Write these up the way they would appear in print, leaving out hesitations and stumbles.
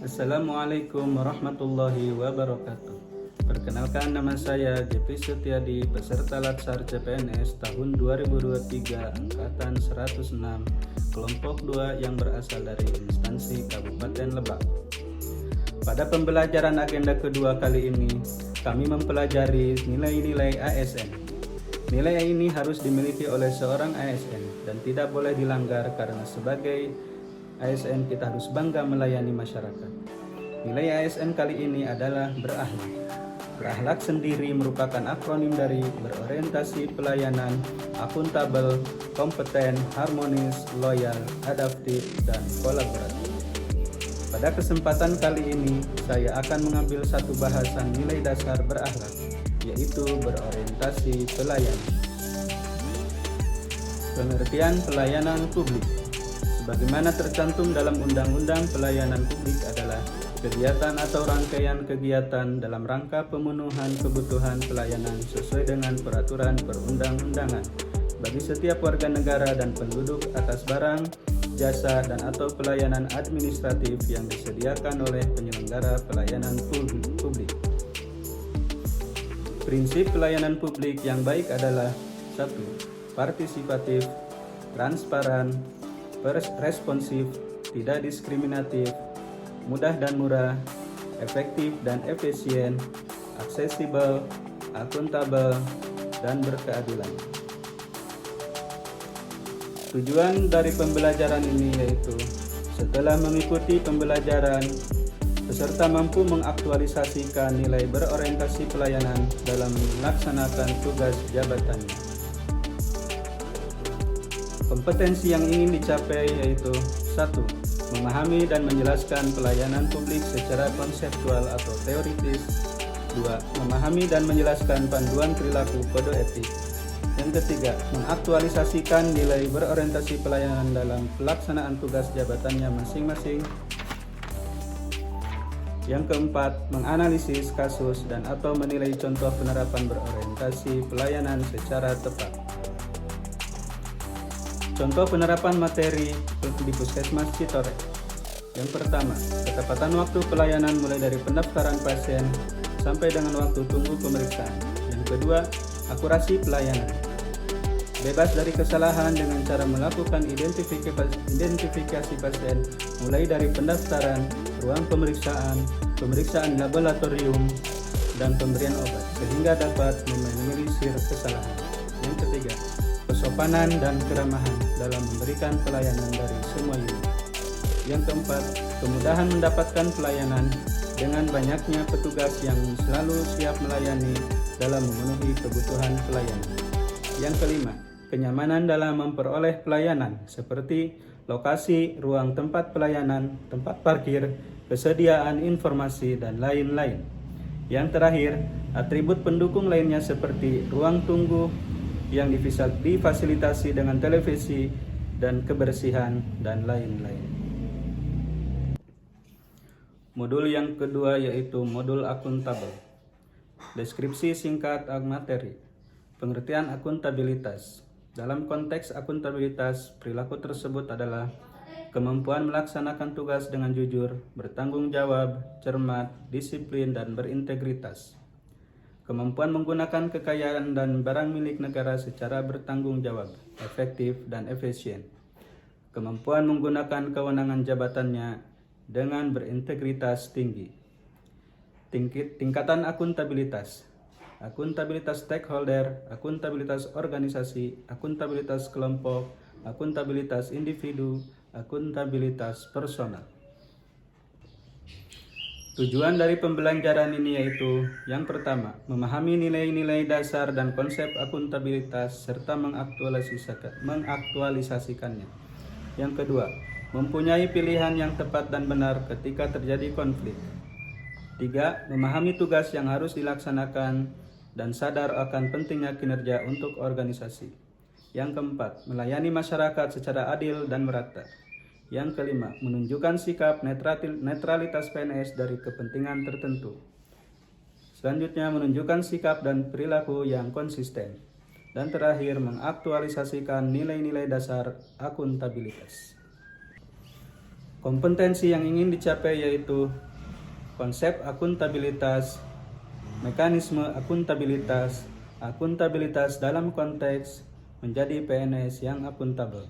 Assalamualaikum warahmatullahi wabarakatuh. Perkenalkan, nama saya Jepri Setiadi, peserta Latsar CPNS tahun 2023 angkatan 106, kelompok 2 yang berasal dari instansi Kabupaten Lebak. Pada pembelajaran agenda kedua kali ini, kami mempelajari nilai-nilai ASN. Nilai ini harus dimiliki oleh seorang ASN dan tidak boleh dilanggar karena sebagai ASN kita harus bangga melayani masyarakat. Nilai ASN kali ini adalah berakhlak. Berakhlak sendiri merupakan akronim dari berorientasi, pelayanan, akuntabel, kompeten, harmonis, loyal, adaptif, dan kolaboratif. Pada kesempatan kali ini, saya akan mengambil satu bahasan nilai dasar berakhlak, yaitu berorientasi pelayanan. Pengertian pelayanan publik sebagaimana tercantum dalam Undang-Undang Pelayanan Publik adalah kegiatan atau rangkaian kegiatan dalam rangka pemenuhan kebutuhan pelayanan sesuai dengan peraturan perundang-undangan bagi setiap warga negara dan penduduk atas barang, jasa, dan atau pelayanan administratif yang disediakan oleh penyelenggara pelayanan publik. Prinsip pelayanan publik yang baik adalah 1. Partisipatif, transparan, responsif, tidak diskriminatif, mudah dan murah, efektif dan efisien, aksesibel, akuntabel, dan berkeadilan. Tujuan dari pembelajaran ini yaitu setelah mengikuti pembelajaran, peserta mampu mengaktualisasikan nilai berorientasi pelayanan dalam melaksanakan tugas jabatannya. Kompetensi yang ingin dicapai yaitu 1. Memahami dan menjelaskan pelayanan publik secara konseptual atau teoritis. 2. Memahami dan menjelaskan panduan perilaku kode etik. Yang ketiga, mengaktualisasikan nilai berorientasi pelayanan dalam pelaksanaan tugas jabatannya masing-masing. Yang keempat, menganalisis kasus dan atau menilai contoh penerapan berorientasi pelayanan secara tepat. Contoh penerapan materi di Puskesmas Citore. Yang pertama, ketepatan waktu pelayanan mulai dari pendaftaran pasien sampai dengan waktu tunggu pemeriksaan. Yang kedua, akurasi pelayanan. Bebas dari kesalahan dengan cara melakukan identifikasi pasien mulai dari pendaftaran, ruang pemeriksaan, pemeriksaan laboratorium, dan pemberian obat sehingga dapat meminimalisir kesalahan. Yang ketiga, kesopanan dan keramahan dalam memberikan pelayanan dari semua unit. Yang keempat, kemudahan mendapatkan pelayanan dengan banyaknya petugas yang selalu siap melayani dalam memenuhi kebutuhan pelayanan. Yang kelima, kenyamanan dalam memperoleh pelayanan seperti lokasi, ruang tempat pelayanan, tempat parkir, kesediaan informasi, dan lain-lain. Yang terakhir, atribut pendukung lainnya seperti ruang tunggu yang difasilitasi dengan televisi dan kebersihan dan lain-lain. Modul yang kedua yaitu modul akuntabel. Deskripsi singkat materi. Pengertian akuntabilitas. Dalam konteks akuntabilitas, perilaku tersebut adalah kemampuan melaksanakan tugas dengan jujur, bertanggung jawab, cermat, disiplin, dan berintegritas. Kemampuan menggunakan kekayaan dan barang milik negara secara bertanggung jawab, efektif, dan efisien. Kemampuan menggunakan kewenangan jabatannya dengan berintegritas tinggi. Tingkatan akuntabilitas. Akuntabilitas stakeholder, akuntabilitas organisasi, akuntabilitas kelompok, akuntabilitas individu, akuntabilitas personal. Tujuan dari pembelajaran ini yaitu yang pertama, memahami nilai-nilai dasar dan konsep akuntabilitas serta mengaktualisasikannya. Yang kedua, mempunyai pilihan yang tepat dan benar ketika terjadi konflik. 3. Memahami tugas yang harus dilaksanakan dan sadar akan pentingnya kinerja untuk organisasi. Yang keempat, melayani masyarakat secara adil dan merata. Yang kelima, menunjukkan sikap netralitas PNS dari kepentingan tertentu. Selanjutnya, menunjukkan sikap dan perilaku yang konsisten. Dan terakhir, mengaktualisasikan nilai-nilai dasar akuntabilitas. Kompetensi yang ingin dicapai yaitu konsep akuntabilitas, mekanisme akuntabilitas, akuntabilitas dalam konteks menjadi PNS yang akuntabel.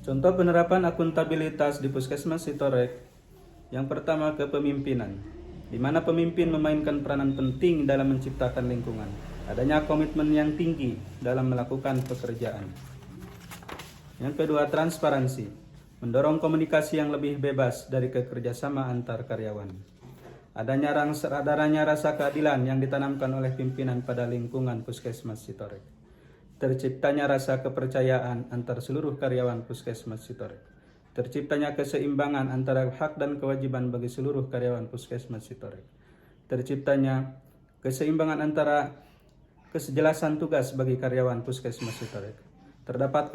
Contoh penerapan akuntabilitas di Puskesmas Sitorek. Yang pertama, kepemimpinan, di mana pemimpin memainkan peranan penting dalam menciptakan lingkungan. Adanya komitmen yang tinggi dalam melakukan pekerjaan. Yang kedua, transparansi, mendorong komunikasi yang lebih bebas dari kerjasama antar karyawan. Adanya rasa keadilan yang ditanamkan oleh pimpinan pada lingkungan Puskesmas Sitorek. Terciptanya rasa kepercayaan antar seluruh karyawan Puskesmas Sitorek. Terciptanya keseimbangan antara hak dan kewajiban bagi seluruh karyawan Puskesmas Sitorek. Terciptanya keseimbangan antara kejelasan tugas bagi karyawan Puskesmas Sitorek. Terdapat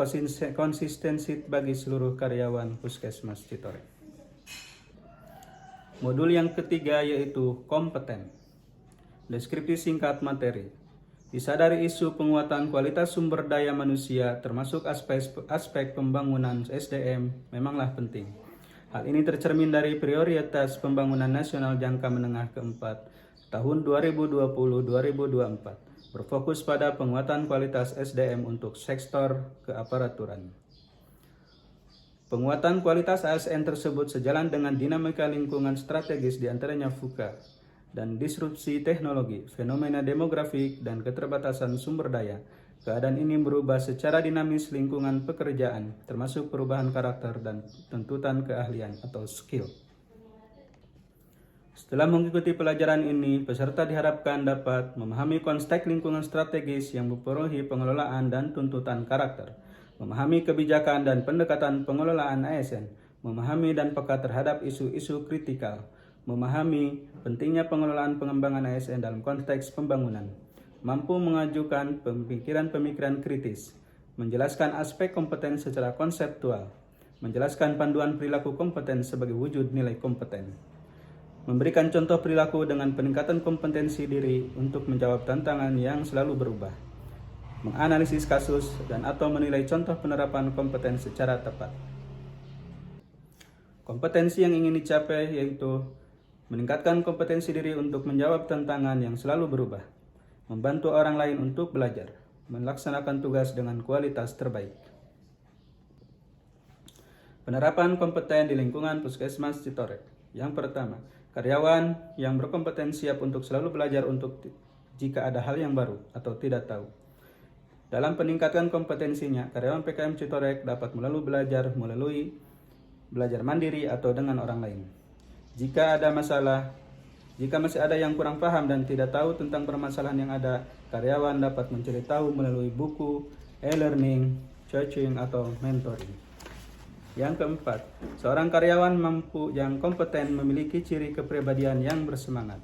konsistensi bagi seluruh karyawan Puskesmas Sitorek. Modul yang ketiga yaitu kompeten. Deskripsi singkat materi. Disadari isu penguatan kualitas sumber daya manusia termasuk aspek pembangunan SDM memanglah penting. Hal ini tercermin dari prioritas pembangunan nasional jangka menengah keempat tahun 2020-2024. Berfokus pada penguatan kualitas SDM untuk sektor keaparaturan. Penguatan kualitas ASN tersebut sejalan dengan dinamika lingkungan strategis diantaranya VUCA dan disrupsi teknologi, fenomena demografik, dan keterbatasan sumber daya. Keadaan ini berubah secara dinamis lingkungan pekerjaan, termasuk perubahan karakter dan tuntutan keahlian atau skill. Setelah mengikuti pelajaran ini, peserta diharapkan dapat memahami konteks lingkungan strategis yang mempengaruhi pengelolaan dan tuntutan karakter, memahami kebijakan dan pendekatan pengelolaan ASN, memahami dan peka terhadap isu-isu kritikal, memahami pentingnya pengelolaan pengembangan ASN dalam konteks pembangunan, mampu mengajukan pemikiran-pemikiran kritis, menjelaskan aspek kompeten secara konseptual, menjelaskan panduan perilaku kompeten sebagai wujud nilai kompeten, memberikan contoh perilaku dengan peningkatan kompetensi diri untuk menjawab tantangan yang selalu berubah, menganalisis kasus dan atau menilai contoh penerapan kompeten secara tepat. Kompetensi yang ingin dicapai yaitu meningkatkan kompetensi diri untuk menjawab tantangan yang selalu berubah, membantu orang lain untuk belajar, melaksanakan tugas dengan kualitas terbaik. Penerapan kompeten di lingkungan Puskesmas Sitorek. Yang pertama, karyawan yang berkompeten siap untuk selalu belajar jika ada hal yang baru atau tidak tahu. Dalam peningkatan kompetensinya, karyawan PKM Sitorek dapat melalui belajar mandiri atau dengan orang lain. Jika masih ada yang kurang paham dan tidak tahu tentang permasalahan yang ada, karyawan dapat mencari tahu melalui buku, e-learning, coaching, atau mentoring. Yang keempat, seorang karyawan yang kompeten memiliki ciri kepribadian yang bersemangat.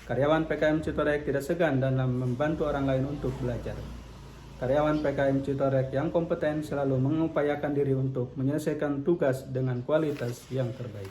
Karyawan PKM Sitorek tidak segan dalam membantu orang lain untuk belajar. Karyawan PKM Sitorek yang kompeten selalu mengupayakan diri untuk menyelesaikan tugas dengan kualitas yang terbaik.